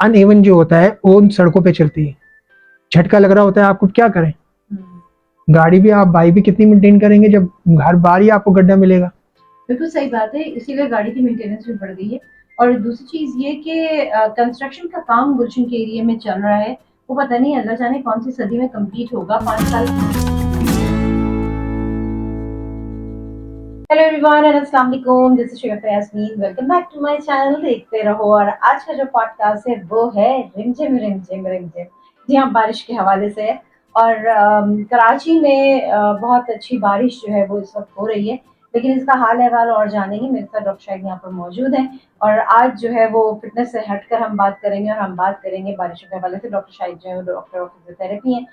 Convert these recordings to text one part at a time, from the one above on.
Uneven जो होता है वो उन सड़कों पे चलती है, झटका लग रहा होता है आपको, क्या करें? गाड़ी भी आप बाइक भी कितनी मेंटेन करेंगे जब हर बार ही आपको गड्ढा मिलेगा। बिल्कुल सही बात है, इसीलिए गाड़ी की मेंटेनेंस भी बढ़ गई है। और दूसरी चीज ये कि कंस्ट्रक्शन का काम गुलशन के एरिया में चल रहा है। वो पता नहीं अल्लाह जाने कौन सी सदी में कंप्लीट होगा, 5 साल। हेलो एवरीवन एंड अस्सलाम वालेकुम, this is Shefa Yasmeen, welcome back to my channel. देखते रहो। और आज का जो पॉडकास्ट है वो है रिमझिम रिमझिम रिमझिम। जी हाँ, बारिश के हवाले से है। और कराची में बहुत अच्छी बारिश जो है वो इस वक्त हो रही है। लेकिन इसका हाल अहवाल और जानेंगे, मेरे साथ डॉक्टर शाहिद यहाँ पर मौजूद हैं। और आज जो है वो फिटनेस से हटकर हम बात करेंगे, और हम बात करेंगे बारिशों के हवाले से। डॉक्टर शाहिद जो है वो डॉक्टर ऑफ फिजियोथेरेपी हैं,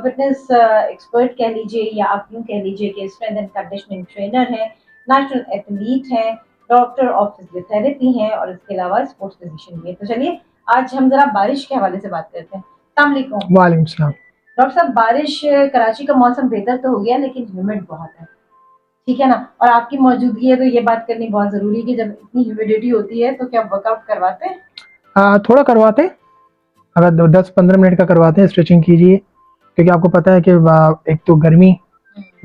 फिटनेस एक्सपर्ट कह लीजिए, या आप यूँ कह लीजिए कि स्ट्रेंथ एंड कंडीशनिंग ट्रेनर है, नेशनल एथलीट हैं, डॉक्टर ऑफ फिजियोथेरेपी हैं, और इसके अलावा स्पोर्ट्स फिजिशियन भी है। तो चलिए, आज हम जरा बारिश के हवाले से बात करते हैं। अस्सलाम वालेकुम वालेकुम सलाम। डॉक्टर साहब। बारिश, कराची का मौसम बेहतर तो हो गया, लेकिन ह्यूमिड बहुत है, ठीक है ना? और आपकी मौजूदगी है तो ये बात करनी बहुत जरूरी है कि जब इतनी ह्यूमिडिटी होती है तो क्या वर्कआउट करवाते हैं? थोड़ा करवाते हैं, अगर 10-15 मिनट का करवाते हैं, स्ट्रेचिंग कीजिए, क्योंकि आपको पता है कि एक तो गर्मी,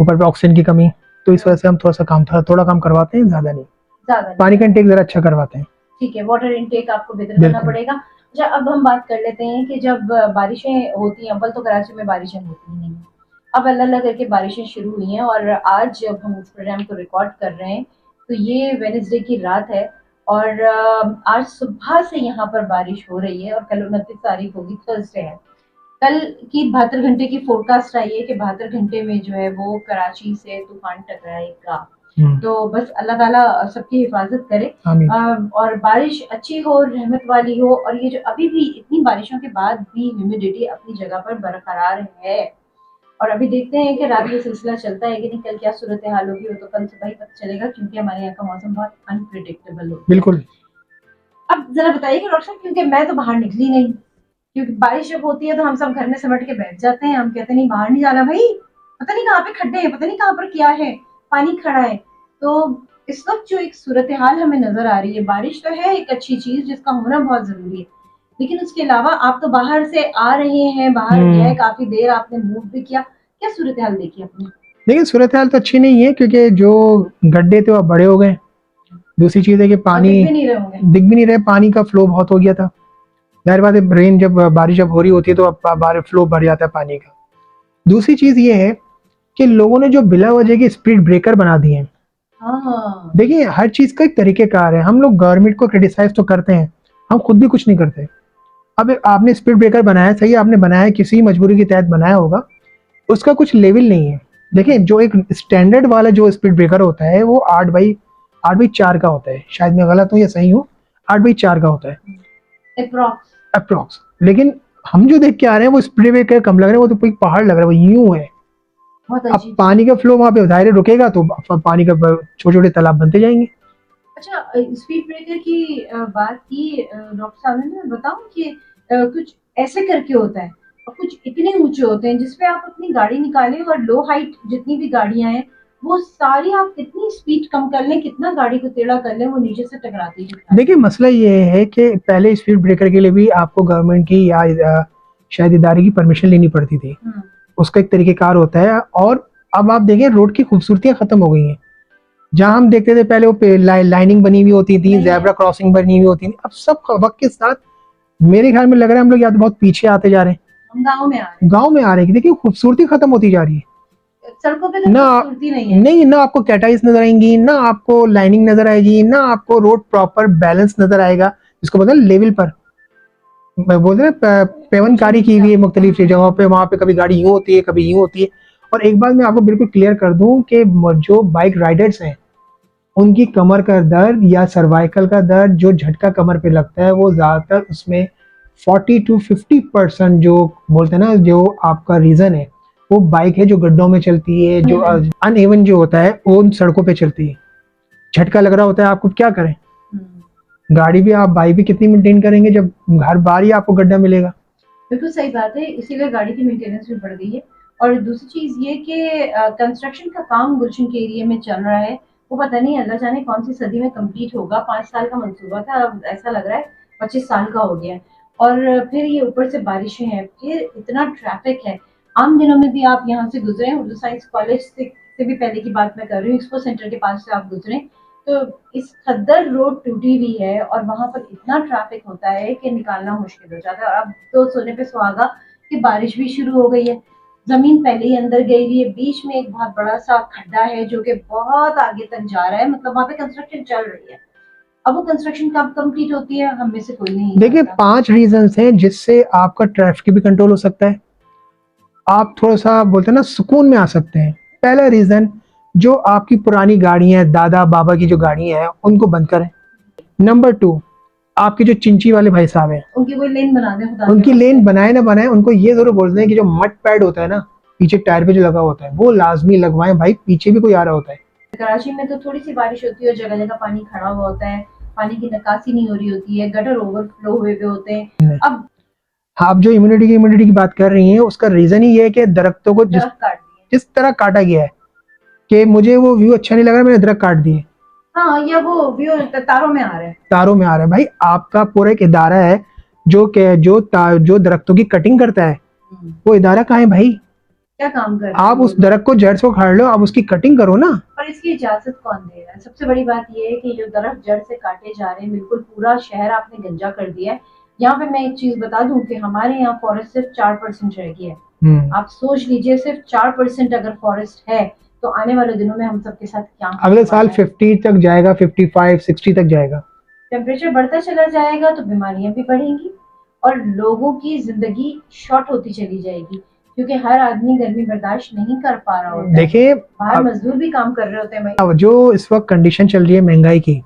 ऊपर पे ऑक्सीजन की कमी, तो इस वजह से हम थोड़ा सा काम थोड़ा काम करवाते हैं, ज्यादा नहीं। ज्यादा नहीं पानी का करना। इंटेक जरा अच्छा करवाते हैं। ठीक है, वाटर इनटेक आपको बेहतर करना बिल्कुल। पड़ेगा। अच्छा, अब हम बात कर लेते हैं कि जब बारिशें होती हैं, अव्वल तो कराची में बारिशें होती ही नहीं हैं। अब अल्लाह अल्लाह करके बारिशें शुरू हुई हैं, और आज जब हम इस प्रोग्राम को रिकॉर्ड कर रहे हैं तो ये वेडनेसडे की रात है। और आज सुबह से यहाँ पर बारिश हो रही है, और कल 29 तारीख होगी, थर्सडे है। कल की 72 घंटे की फोरकास्ट आई है कि 72 घंटे में जो है वो कराची से तूफान टकराएगा। तो बस अल्लाह ताला सबकी हिफाजत करे। आमीन। और बारिश अच्छी हो, रहमत वाली हो। और ये जो अभी भी इतनी बारिशों के बाद भी ह्यूमिडिटी अपनी जगह पर बरकरार है। और अभी देखते हैं कि रात में सिलसिला चलता है कि नहीं, कल क्या सूरत हाल होगी, वो तो कल सुबह ही पता चलेगा, क्योंकि हमारे यहाँ का मौसम बहुत अनप्रिडिक्टेबल हो गया है। बिल्कुल। अब जरा बताइए कि डॉक्टर साहब, क्योंकि मैं तो बाहर निकली नहीं, क्योंकि बारिश जब होती है तो हम सब घर में सिमट के बैठ जाते हैं। हम कहते नहीं, बाहर नहीं जाना भाई, पता नहीं कहाँ पे खड्डे हैं, पता नहीं कहाँ पर क्या है, पानी खड़ा है। तो इस वक्त जो एक सूरत हाल हमें नजर आ रही है, बारिश तो है एक अच्छी चीज जिसका होना बहुत जरूरी है, लेकिन उसके अलावा आप तो बाहर से आ रहे हैं, बाहर गए काफी देर, आपने मूव भी किया, क्या सूरत हाल देखी आपने? देखिए, सूरत हाल तो अच्छी नहीं है, क्योंकि जो गड्ढे थे वो बड़े हो गए। दूसरी चीज है कि और पानी दिख भी नहीं रहे होंगे। दिख भी नहीं रहे, पानी का फ्लो बहुत हो गया था। जाहिर बात है, रेन जब बारिश जब हो रही होती है तो बाहर फ्लो बढ़ जाता है पानी का। दूसरी चीज ये है कि लोगों ने जो बिला वजह के स्पीड ब्रेकर बना दिए हैं। हाँ, देखिए, हर चीज का एक तरीकेकार है। हम लोग गवर्नमेंट को क्रिटिसाइज तो करते हैं, हम खुद भी कुछ नहीं करते। अब आपने स्पीड ब्रेकर बनाया, सही आपने बनाया, किसी मजबूरी के तहत बनाया होगा, उसका कुछ लेवल नहीं है। देखिए, जो एक स्टैंडर्ड वाला जो स्पीड ब्रेकर होता है वो 8/4 का होता है, शायद मैं गलत हूँ या सही हूँ। 8/4 का होता है अप्रॉक्स। अप्रोक्स। लेकिन हम जो देख के आ रहे हैं वो स्पीड ब्रेकर कम लग रहे हैं, वो तो कोई पहाड़ लग रहा है, वो यूं है। बहुत अब अजीब सा। पानी का फ्लो वहां पे दायरे रुकेगा तो पानी का छोटे छोटे तालाब बनते जाएंगे। अच्छा, स्पीड ब्रेकर की बात की डॉक्टर साहब ने, मैं बताऊं कि कुछ ऐसे करके होता है, और कुछ इतने ऊंचे होते हैं जिसपे आप अपनी गाड़ी निकालें, और लो हाइट जितनी भी गाड़ियां हैं वो सारी, आप कितनी स्पीड कम कर लें, कितना गाड़ी को टेढ़ा कर लें, वो नीचे से टकराती ही देखिए, टकराती मसला ये है कि पहले स्पीड ब्रेकर के लिए भी आपको गवर्नमेंट की या शायद इदारे की परमिशन लेनी पड़ती थी। है। उसका एक तरीकेकार होता है। और अब आप देखें, रोड की खूबसूरतियां खत्म हो गई हैं। जहां हम देखते थे पहले वो लाइनिंग बनी हुई होती थी, नहीं है। जेब्रा क्रॉसिंग बनी हुई होती थी, अब सब वक्त के साथ मेरे ख्याल में लग रहा है हम लोग या तो बहुत पीछे आते जा रहे हैं, हम गाँव में आ रहे हैं। गांव में आ रहे हैं। देखिए, खूबसूरती खत्म होती जा रही है। सड़कों पे तो ना, खूबसूरती नहीं है। नहीं, ना आपको कैटाइज नजर आएंगी, ना आपको लाइनिंग नजर आएगी, ना आपको रोड प्रॉपर बैलेंस नजर आएगा, जिसको बोलते हैं लेवल पर। बोलते हैं ऊंचा पेवनकारी की नीचा। हुई है मुख्तलिफ जगहों पे, वहां पे कभी गाड़ी यूं होती है, कभी यूं होती है। और एक बात मैं आपको बिल्कुल क्लियर कर दूं कि जो बाइक राइडर्स हैं, उनकी कमर का दर्द या सर्वाइकल का दर्द जो झटका कमर पे लगता है, वो ज्यादातर उसमें 40 to 50% जो बोलते हैं ना, जो आपका रीजन है, वो बाइक है जो गड्ढों में चलती है, जो Uneven। अनइवन जो होता है वो उन सड़कों पे चलती है, झटका लग रहा होता है आपको, क्या करें? हम्म। गाड़ी भी आप बाइक भी कितनी मेंटेन करेंगे जब हर बार ही आपको गड्ढा मिलेगा। बिल्कुल सही बात है, इसीलिए गाड़ी की मेंटेनेंस भी बढ़ गई है। और दूसरी चीज ये कि कंस्ट्रक्शन का काम गुलशन के एरिया में चल रहा है। वो पता नहीं अल्लाह जाने कौन सी सदी में कंप्लीट होगा, 5 साल का मंसूबा था, अब ऐसा लग रहा है 25 साल का हो गया है। और फिर ये ऊपर से बारिशें हैं, फिर इतना ट्रैफिक है। आम दिनों में भी आप यहाँ से गुजरे, उर्दू साइंस कॉलेज से भी पहले की बात मैं कर रही हूँ, एक्सपो सेंटर के पास से आप गुजरे तो इस खद्दर रोड टूटी हुई है और वहां पर इतना ट्रैफिक होता है कि निकालना मुश्किल हो जाता है। और अब तो सोने पे सुहागा कि बारिश भी शुरू हो गई है, जमीन पहले ही अंदर गई हुई है, बीच में एक बहुत बड़ा सा खड्डा है जो कि बहुत आगे तक जा रहा है, मतलब वहां पे कंस्ट्रक्शन चल रही है। अब वो कंस्ट्रक्शन कब कंप्लीट होती है हम में से कोई नहीं देखिए जानता। 5 रीजंस हैं जिससे आपका ट्रैफिक भी कंट्रोल हो सकता है, आप थोड़ा सा बोलते हैं ना सुकून में आ सकते हैं। पहला रीजन, जो आपकी पुरानी गाड़ियां हैं, दादा बाबा की जो गाड़ियां हैं उनको बंद करें। नंबर 2, आपके जो चिंची वाले भाई साहब हैं उनकी कोई लेन बना दे खुदा के उनकी वास्ते। लेन बनाए ना बनाए, उनको ये जरूर बोल दें कि जो मड पैड होता है ना पीछे टायर पे जो लगा होता है वो लाजमी लगवाएं, भाई पीछे भी कोई आ रहा होता है। कराची में तो थोड़ी सी बारिश होती है और जगह जगह पानी खड़ा हुआ होता है, पानी की निकासी नहीं हो रही होती है, गटर ओवरफ्लो हुए हुए होते हैं। अब आप जो इम्यूनिटी की बात कर रही हैं उसका रीजन ही ये है कि दरख्तों को दरख्त काट दिए। जिस तरह काटा गया है कि मुझे वो व्यू अच्छा नहीं लग रहा, मैंने दरख्त काट दिए। हाँ, या वो व्यू तारों में आ रहा है। तारों में आ रहा है, भाई आपका पूरा एक इदारा है जो दरख्तों की कटिंग करता है, वो इदारा कहाँ है भाई? क्या काम कर रहे हैं आप वो उस लोग? दरख्त को जड़ से उखाड़ लो, आप उसकी कटिंग करो ना। और इसकी इजाजत कौन दे रहा है? सबसे बड़ी बात यह है कि जो दरख्त जड़ से काटे जा रहे हैं, बिल्कुल पूरा शहर आपने गंजा कर दिया है। यहाँ पे मैं एक चीज बता दूं कि हमारे यहाँ फॉरेस्ट सिर्फ 4% रह गई है। आप सोच लीजिए, सिर्फ 4% अगर फॉरेस्ट है तो आने वाले दिनों में हम सबके साथ क्या अगले होने साल वाला है। 50 तक जाएगा, 55 60 तक जाएगा। टेम्परेचर बढ़ता चला जाएगा तो बीमारियां भी बढ़ेंगी और लोगों की जिंदगी शॉर्ट होती चली जाएगी, क्योंकि हर आदमी गर्मी बर्दाश्त नहीं कर पा रहा होता है। देखिए बाहर मजदूर भी काम कर रहे होते हैं भाई। अब जो इस वक्त कंडीशन चल रही है महंगाई की,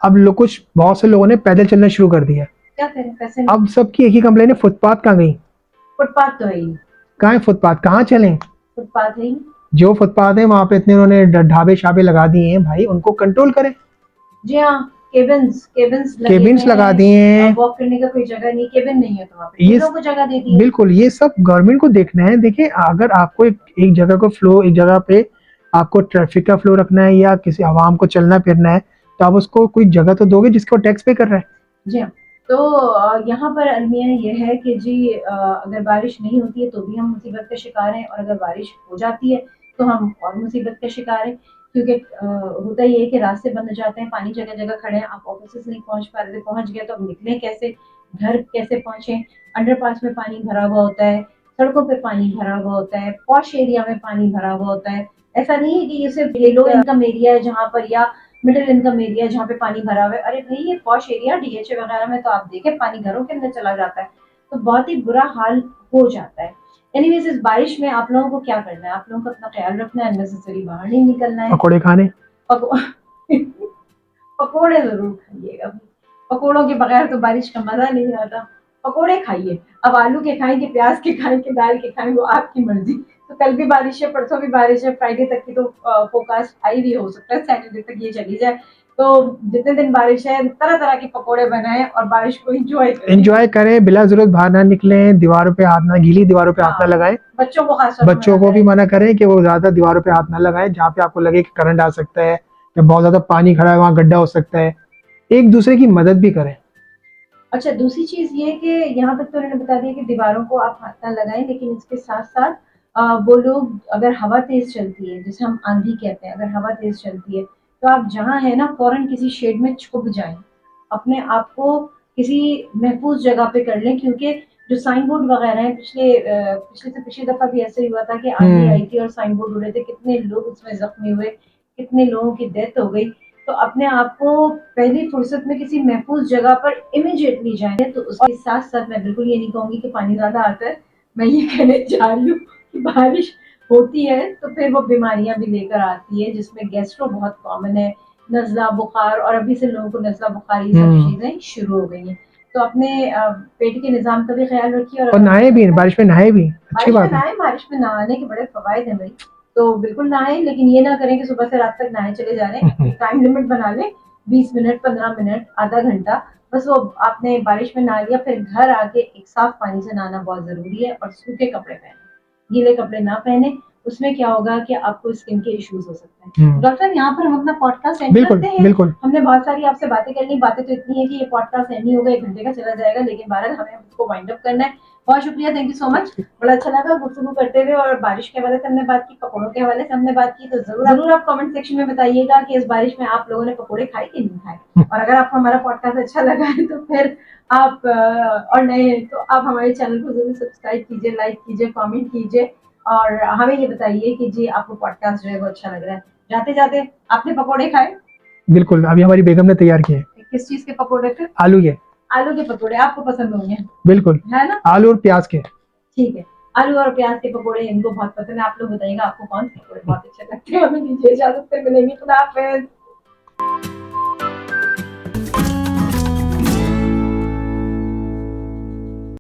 अब लोग कुछ बहुत से लोगों ने पैदल चलना शुरू कर दिया। क्या करें, पैसे अब नहीं। सबकी एक ही कंप्लेन है, फुटपाथ कहाँ गई? फुटपाथ तो है ही। कहाँ है फुटपाथ, कहाँ चलें? फुटपाथ है ही। जो फुटपाथ है वहां पे इतने उन्होंने ढाबे शाबे लगा दिए हैं, भाई उनको कंट्रोल करें। जी हाँ, केबिन्स केबिन्स लगे केबिन्स हुए लगा हैं। दिए हैं। वॉक करने का कोई जगह नहीं, केबिन नहीं है तो वहाँ पे ये ठेलों को जगह दे दी है। बिल्कुल ये सब गवर्नमेंट को देखना है। देखिए अगर आपको एक जगह को फ्लो, एक जगह पे आपको ट्रैफिक का फ्लो रखना है या किसी आवाम को चलना फिरना है, तो आप उसको कोई जगह तो दोगे जिसको टैक्स पे कर रहा है। जी हाँ। तो यहाँ पर अलमिया ये है कि जी अगर बारिश नहीं होती है तो भी हम मुसीबत का शिकार हैं, और अगर बारिश हो जाती है तो हम और मुसीबत का शिकार हैं, क्योंकि होता ये है कि रास्ते बंद हो जाते हैं, पानी जगह जगह खड़े हैं, आप ऑफिस नहीं पहुंच पा रहे थे, पहुंच गए तो अब निकले कैसे, घर कैसे पहुंचे? अंडरपास में पानी भरा हुआ होता है, सड़कों पे पानी भरा हुआ होता है, पॉश एरिया में पानी भरा हुआ होता है। ऐसा नहीं है कि ये सिर्फ लो इनकम एरिया है जहाँ पर, या मिडिल इनकम एरिया जहाँ पे पानी भरा हुआ है। अरे भाई ये पॉश एरिया डीएचए वगैरह में तो आप देखें पानी घरों के अंदर चला जाता है, तो बहुत ही बुरा हाल हो जाता है। एनीवेज, इस बारिश में आप लोगों को क्या करना है? आप लोगों को अपना ख्याल रखना है, अननेसेसरी बाहर नहीं निकलना है। पकौड़े खाने। पको- पकोड़े जरूर खाइएगा, पकोड़ों के बगैर तो बारिश का मजा नहीं आता। पकोड़े खाइए, अब आलू के खाएं कि प्याज के खाएं कि दाल के खाएं वो आपकी मर्जी। तो कल भी बारिश है, परसों भी बारिश है, फ्राइडे तक की तो फोरकास्ट हाई भी हो सकता है, सैटरडे तक ये चली जाए। तो जितने दिन बारिश है तरह तरह के पकोड़े बनाएं और बारिश को एंजॉय करें, बिला जरूरत बाहर ना निकलें, दीवारों पे हाथ ना, गीली दीवारों पे हाथ ना लगाएं। बच्चों को खास तौर पर बच्चों मना को भी करें। मना करें कि वो ज्यादा दीवारों पे हाथ ना लगाएं जहाँ पे आपको लगे कि करंट आ सकता है या बहुत ज्यादा पानी खड़ा है वहां गड्ढा हो सकता है। एक दूसरे की मदद भी करें। अच्छा, दूसरी चीज ये कि यहाँ तक तो उन्होंने बता दिया कि दीवारों को आप हाथ ना लगाएं, लेकिन इसके साथ साथ वो लोग, अगर हवा तेज चलती है, जिसे हम आंधी कहते हैं, अगर हवा तेज चलती है तो आप जहाँ है ना फौरन किसी शेड में छुप जाएं, अपने आप को किसी महफूज जगह पे कर लें, क्योंकि जो साइन बोर्ड वगैरह है, पिछले से पिछली दफा भी ऐसे ही हुआ था कि आंधी आई थी और साइन बोर्ड उड़े थे, कितने लोग उसमें जख्मी हुए, कितने लोगों की डेथ हो गई। तो अपने आप को पहली फुर्सत में किसी महफूज जगह पर इमीडिएटली जाए। तो उसके साथ साथ मैं बिल्कुल ये नहीं कहूंगी कि पानी ज्यादा आता है, मैं ये कहने जा रही हूँ कि बारिश होती है तो फिर वो बीमारियां भी लेकर आती है, जिसमें गैस्ट्रो बहुत कॉमन है, नजला बुखार, और अभी से लोगों को नजला बुखार ये सब चीजें शुरू हो गई हैं। तो अपने पेट के निजाम का भी ख्याल रखिए, और नहाए भी, बारिश में नहाए भी, अच्छी बारिश में बात है। नहाए, बारिश में नहाने के बड़े फवायद हैं भाई। तो बिल्कुल नहाए, लेकिन ये ना करें कि सुबह से रात तक नहाए चले जा रहे हैं। टाइम लिमिट बना लें, 20 मिनट, 15 मिनट, आधा घंटा, बस वो आपने बारिश में नहा लिया, फिर घर आके एक साफ पानी से नहाना बहुत जरूरी है, और सूखे कपड़े पहने, गीले कपड़े ना पहने। उसमें क्या होगा कि आपको स्किन के इश्यूज हो सकते हैं। डॉक्टर साहब, यहाँ पर हम अपना पॉडकास्ट एंड बिल्कुल करते हैं। बिल्कुल। हमने बहुत सारी आपसे बातें कर ली, बातें तो इतनी है कि ये पॉडकास्ट एंड नहीं होगा, 1 घंटे का चला जाएगा, लेकिन बहरहाल हमें उसको वाइंड अप करना है। बहुत शुक्रिया, थैंक यू सो मच, बड़ा अच्छा लगा गुफ्तगू करते हुए। और बारिश के हवाले से हमने बात की, पकौड़ों के हवाले से हमने बात की, तो जरूर आप कमेंट सेक्शन में बताइएगा कि इस बारिश में आप लोगों ने पकौड़े खाए कि नहीं खाए। और अगर आपको हमारा पॉडकास्ट अच्छा लगा है तो फिर आप और नए हैं तो आप हमारे चैनल को जरूर सब्सक्राइब कीजिए, लाइक कीजिए, कमेंट कीजिए, और हमें ये बताइए कि जी आपको पॉडकास्ट जो है वो अच्छा लग रहा है। जाते जाते आपने पकौड़े खाए? बिल्कुल, अभी हमारी बेगम ने तैयार किए। किस चीज के पकौड़े थे? आलू के। आलू के पकौड़े आपको पसंद होंगे, बिल्कुल, है ना? आलू और प्याज के। ठीक है, आलू और प्याज के पकौड़े इनको बहुत पसंद है। आप लोग बताइएगा आपको कौन से पकौड़े बहुत अच्छे लगते हैं। हमें दीजिए इजाजत, फिर मिलेंगे, खुदा हाफिज।